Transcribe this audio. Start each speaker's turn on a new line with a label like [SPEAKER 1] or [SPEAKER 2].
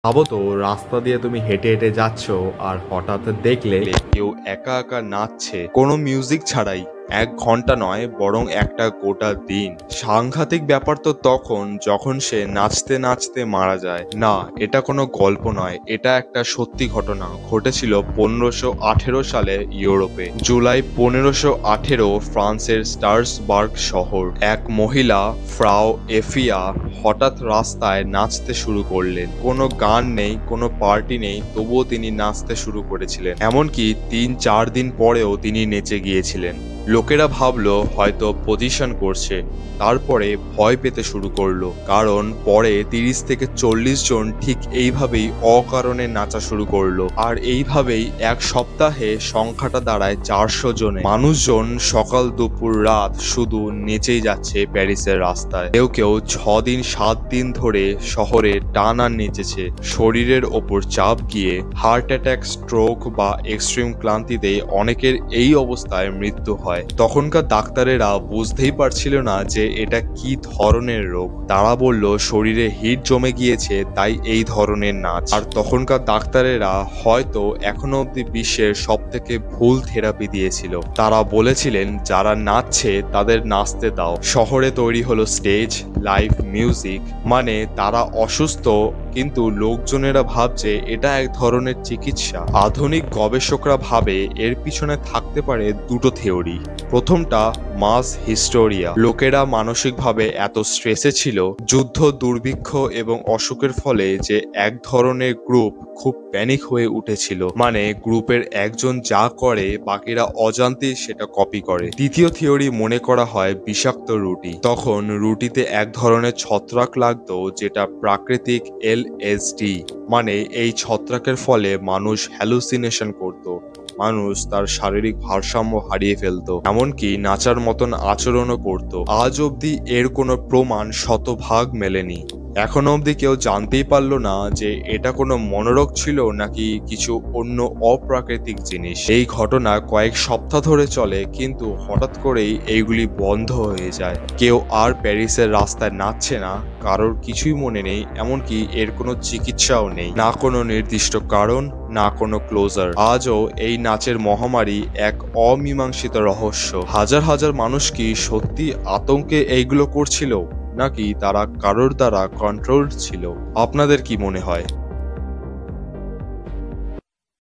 [SPEAKER 1] ভাবো তো, রাস্তা দিয়ে তুমি হেঁটে হেঁটে যাচ্ছ আর হঠাৎ দেখলে কেউ একা একা নাচছে, কোনো মিউজিক ছাড়াই। 1 ঘন্টা নয়, বরং একটা গোটা দিন। সাংঘাতিক ব্যাপার তো তখন যখন সে নাচতে নাচতে মারা যায়। না, এটা কোনো গল্প নয়, এটা একটা সত্যি ঘটনা। ঘটেছিল 1518 সালে ইউরোপে। জুলাই 1518, ফ্রান্সের স্টার্সবার্গ শহর। এক মহিলা, ফ্রাও এফিয়া, হঠাৎ রাস্তায় নাচতে শুরু করলেন। কোনো গান নেই, কোনো পার্টি নেই, তবুও তিনি নাচতে শুরু করেছিলেন। এমনকি 3-4 দিন পরেও তিনি নেচে গিয়েছিলেন। লোকেরা ভাবলো হয়তো পজিশন করছে, তারপরে ভয় পেতে শুরু করলো, কারণ পরে 30 থেকে 40 জন ঠিক এইভাবেই অকারণে নাচা শুরু করলো। আর এইভাবেই এক সপ্তাহে সংখ্যাটা দাঁড়ায় 400 জনে। মানুষজন সকাল দুপুর রাত শুধু নেচেই যাচ্ছে প্যারিসের রাস্তায়। কেউ কেউ 6 দিন 7 দিন ধরে শহরে টানা নেচেছে। শরীরের ওপর চাপ গিয়ে হার্ট অ্যাটাক, স্ট্রোক বা এক্সট্রিম ক্লান্তিতে অনেকের এই অবস্থায় মৃত্যু হয়। তখনকার ডাক্তারেরা বুঝতেই পারছিল না যে এটা কি ধরনের রোগ। তারা বলল শরীরে হিট জমে গিয়েছে, তাই এই ধরনের নাচ। আর তখনকার ডাক্তারেরা হয়তো এখনো অব্দি বিশ্বের সব থেকে ভুল থেরাপি দিয়েছিল। তারা বলেছিলেন যারা নাচছে তাদের নাচতে দাও। শহরে তৈরি হলো স্টেজ, লাইভ মিউজিক। মানে তারা অসুস্থ, কিন্তু লোকজনেরা ভাবছে এটা এক ধরনের চিকিৎসা। আধুনিক গবেষকরা ভাবে এর পিছনে থাকতে পারে দুটো থিওরি। প্রথমটা মাস হিস্টোরিয়া। লোকেরা মানসিকভাবে এত স্ট্রেসে ছিল যুদ্ধ, দুর্ভিক্ষ এবং অসুখের ফলে যে এক ধরনের গ্রুপ খুব প্যানিক হয়ে উঠেছিল। মানে গ্রুপের একজন যা করে বাকিরা অজান্তে সেটা কপি করে। দ্বিতীয় থিওরি মনে করা হয় বিষাক্ত রুটি। তখন রুটিতে এক ধরনের ছত্রাক লাগতো যেটা প্রাকৃতিক LSD। মানে এই ছত্রাকের ফলে মানুষ হ্যালুসিনেশন করত, মানুষ তার শারীরিক ভারসাম্য হারিয়ে ফেলতো, এমনকি নাচার মতন আচরণও করত। আজ অবধি এর কোনো প্রমাণ শতভাগ মেলেনি। এখনো অবধি কেউ জানতেই পারলো না যে এটা কোনো মনোরোগ ছিল নাকি কিছু অন্য অপ্রাকৃতিক জিনিস। এই ঘটনা কয়েক সপ্তাহ ধরে চলে, কিন্তু হঠাৎ করেই এইগুলি বন্ধ হয়ে যায়। কেউ আর প্যারিসের রাস্তায় নাচছে না, কারোর কিছুই মনে নেই, এমনকি এর কোনো চিকিৎসাও নেই। না কোনো নির্দিষ্ট কারণ, না কোনো ক্লোজার। আজও এই নাচের মহামারী এক অমীমাংসিত রহস্য। হাজার হাজার মানুষ কি সত্যি আতঙ্কে এইগুলো করছিল, নাকি তারা কারোর দ্বারা কন্ট্রোলড ছিল? আপনাদের কি মনে হয়?